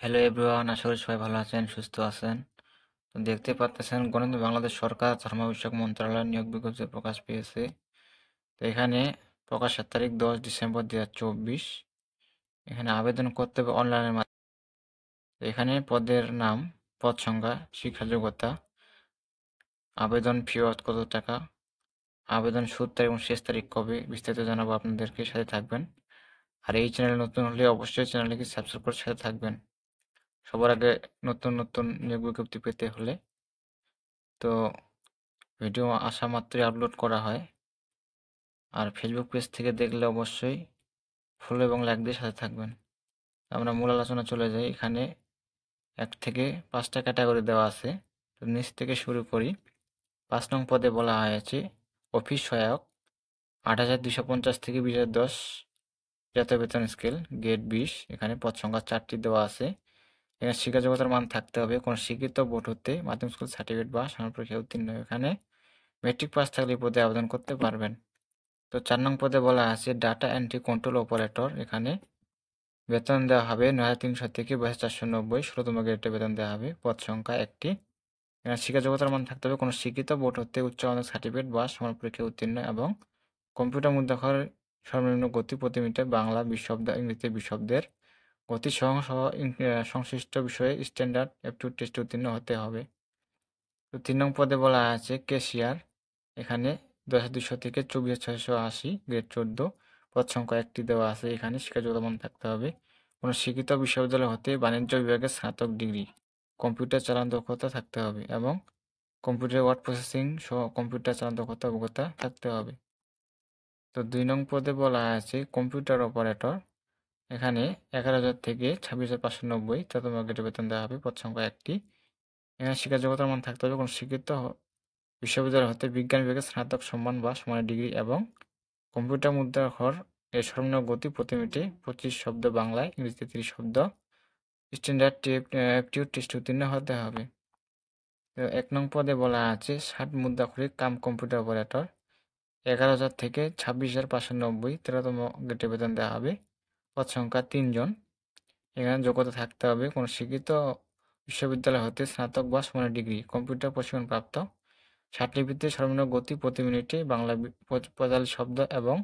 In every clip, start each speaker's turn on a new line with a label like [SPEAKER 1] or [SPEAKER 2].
[SPEAKER 1] Hello everyone, আশা করি সবাই ভালো আছেন, সুস্থ আছেন। তো দেখতে পাচ্ছেন গণিত বাংলাদেশ সরকার ধর্ম বিষয়ক মন্ত্রণালয় নিয়োগ বিজ্ঞপ্তি প্রকাশ পেয়েছে। তো এখানে প্রকাশের তারিখ 10 ডিসেম্বর 2024। এখানে আবেদন করতে হবে অনলাইনের মাধ্যমে। এখানে পদের নাম, পদ সংখ্যা, শিক্ষা যোগ্যতা, আবেদন ফি কত টাকা, আবেদন শুরুর তারিখ এবং শেষ তারিখ কবে, বিস্তারিত জানাবো আপনাদেরকে, সাথে থাকবেন। আর এই চ্যানেল নতুন হলে অবশ্যই চ্যানেলটিকে সাবস্ক্রাইব করে সাথে থাকবেন সবার আগে নতুন নতুন নিয়োগ বিজ্ঞপ্তি পেতে হলে। তো ভিডিও আসা মাত্রই আপলোড করা হয়। আর ফেসবুক পেজ থেকে দেখলে অবশ্যই ফলো এবং লাইক দিয়ে সাথে থাকবেন। আমরা মূল আলোচনা চলে যাই। এখানে 1 থেকে 5টা ক্যাটাগরি দেওয়া আছে। তো নিচ থেকে শুরু করি। 5 নং পদে বলা হয়েছে অফিস সহায়ক, 8,250 থেকে 20,010 জাতীয় বেতন স্কেল, গ্রেড 20। এখানে পদ সংখ্যা 4টি দেওয়া আছে। এখানে শিক্ষা যোগ্যতার মান থাকতে হবে কোনো স্বীকৃত বোর্ড হতে মাধ্যমিক স্কুল সার্টিফিকেট বা সমান পরীক্ষায় উত্তীর্ণ। এখানে মেট্রিক পাস থাকলে এই পদে আবেদন করতে পারবেন। তো 4 নং পদে বলা আছে ডাটা এন্ট্রি কন্ট্রোল অপারেটর। এখানে বেতন দেওয়া হবে 9,300 থেকে 22,490, 16তম গ্রেডে বেতন দেওয়া হবে। পদ সংখ্যা 1টি। এখানে শিক্ষা যোগ্যতার মান থাকতে হবে কোনো স্বীকৃত বোর্ড হতে উচ্চ মাধ্যমিক সার্টিফিকেট বা সমান পরীক্ষায় উত্তীর্ণ এবং কম্পিউটার মুদ্রাক্ষরের সর্বনিম্ন গতি প্রতি মিনিটে বাংলা 20 শব্দ, ইংরেজিতে 20 শব্দের গতি সহ সংশ্লিষ্ট বিষয়ে স্ট্যান্ডার্ড অ্যাপটিটিউড টেস্টে উত্তীর্ণ হতে হবে। তো 3 নং পদে বলা আছে ক্যাশিয়ার। এখানে 10,200 থেকে 24,680, গ্রেড 14। পদ সংখ্যা 1টি দেওয়া আছে। এখানে শিক্ষা যোগ্যতা মান থাকতে হবে কোনো স্বীকৃত বিশ্ববিদ্যালয় হতে বাণিজ্য বিভাগে স্নাতক ডিগ্রি, কম্পিউটার চালানো দক্ষতা থাকতে হবে এবং কম্পিউটার ওয়ার্ড প্রসেসিং সহ কম্পিউটার চালানো দক্ষতা অভিজ্ঞতা থাকতে হবে। তো 2 নং পদে বলা আছে কম্পিউটার অপারেটর। এখানে 11,000 থেকে 26,590, 13তম গ্রেডে বেতন দেওয়া হবে। পদ সংখ্যা 1টি। এখানে শিক্ষা যোগ্যতার মান থাকতে হবে কোনো স্বীকৃত বিশ্ববিদ্যালয় হতে বিজ্ঞান বিভাগে স্নাতক সম্মান বা সমানের ডিগ্রি এবং কম্পিউটার মুদ্রাক্ষর এর সর্বনিম্ন গতি প্রতি মিনিটে 25 শব্দ বাংলায়, ইংরেজিতে 30 শব্দ, স্ট্যান্ডার্ড অ্যাপটিটিউড টেস্টে উত্তীর্ণ হতে হবে। তো 1 নং পদে বলা আছে 60 মুদ্রাক্ষরিক কাম কম্পিউটার অপারেটর। 11,000 থেকে 26,590, 13তম গ্রেডে বেতন দেওয়া হবে। পদ সংখ্যা 3 জন। এখানে যোগ্যতা থাকতে হবে কোনো স্বীকৃত বিশ্ববিদ্যালয় হতে স্নাতক বা সমানের ডিগ্রি, কম্পিউটার প্রশিক্ষণপ্রাপ্ত, ষাটলিপিতে সর্বনিম্ন গতি প্রতি মিনিটে বাংলা 45 শব্দ এবং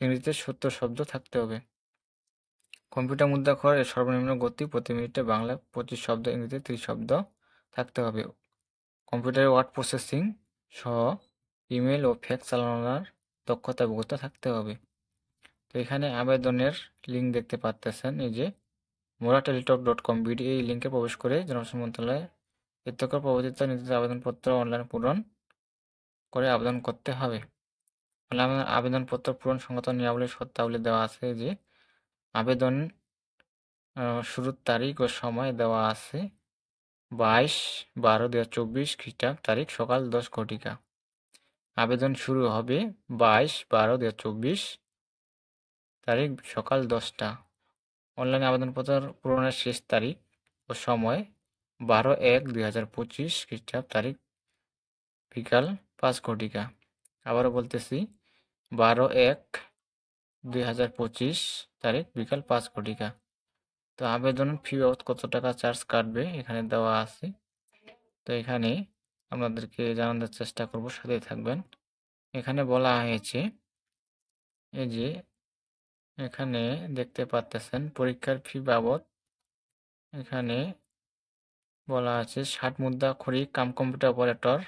[SPEAKER 1] ইংরেজিতে 70 শব্দ থাকতে হবে। কম্পিউটার মুদ্রাক্ষর এর সর্বনিম্ন গতি প্রতি মিনিটে বাংলা 25 শব্দ, ইংরেজিতে 30 শব্দ থাকতে হবে। কম্পিউটারে ওয়ার্ড প্রসেসিং সহ ইমেল ও ফ্যাক্স চালানোর দক্ষতা অভিজ্ঞতা থাকতে হবে। তো এখানে আবেদনের লিঙ্ক দেখতে পাচ্ছেন, এই যে morateletop.com/bd, এই লিঙ্কে প্রবেশ করে জনপ্রশাসন মন্ত্রণালয়ে তথ্যকর প্রবর্তিত নীতিতে আবেদনপত্র অনলাইন পূরণ করে আবেদন করতে হবে। আবেদনপত্র পূরণ সংক্রান্ত নিয়মাবলী শর্তাবলী দেওয়া আছে যে আবেদন শুরুর তারিখ ও সময় দেওয়া আছে 22/12/2024 খ্রিস্টাব্দ, তারিখ সকাল 10 ঘটিকা। আবেদন শুরু হবে 22/12/2024, তারিখ সকাল 10টা। অনলাইনে আবেদনপত্র পূরণের শেষ তারিখ ও সময় 12/1/2025 খ্রিস্টাব্দ, তারিখ বিকাল 5 ঘটিকা। আবারও বলতেছি 12/1/2025, তারিখ বিকাল 5 ঘটিকা। তো আবেদন ফি বাবদ কত টাকা চার্জ কাটবে এখানে দেওয়া আছে। তো এখানে আপনাদেরকে জানানোর চেষ্টা করব, সাথে থাকবেন। এখানে বলা হয়েছে, এই যে এখানে দেখতে পাচ্ছেন পরীক্ষার ফি বাবদ এখানে বলা আছে 60 মুদ্রাক্ষরিক কাম কম্পিউটার অপারেটর।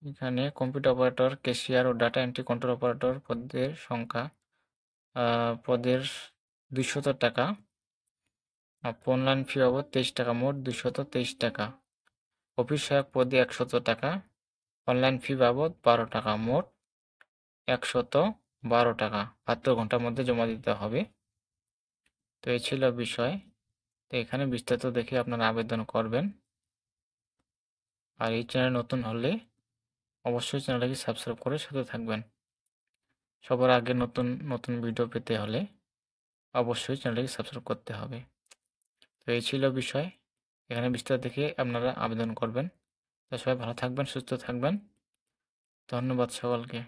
[SPEAKER 1] এখানে কম্পিউটার অপারেটর, ক্যাশিয়ার ও ডাটা এন্ট্রি কন্ট্রোল অপারেটর পদের সংখ্যা পদের 200 টাকা। অনলাইন ফি বাবদ 23 টাকা, মোট 223 টাকা। অফিস সহায়ক পদে 100 টাকা, অনলাইন ফি বাবদ 12 টাকা, মোট 112 টাকা। 72 ঘন্টার মধ্যে জমা দিতে হবে। তো এই ছিল বিষয়। তো এখানে বিস্তারিত দেখে আপনারা আবেদন করবেন। আর এই চ্যানেল নতুন হলে অবশ্যই চ্যানেলটাকে সাবস্ক্রাইব করে সাথে থাকবেন। সবার আগে নতুন নতুন ভিডিও পেতে হলে অবশ্যই চ্যানেলটাকে সাবস্ক্রাইব করতে হবে। তো এই ছিল বিষয়। এখানে বিস্তারিত দেখে আপনারা আবেদন করবেন। তো সবাই ভালো থাকবেন, সুস্থ থাকবেন। ধন্যবাদ সকলকে।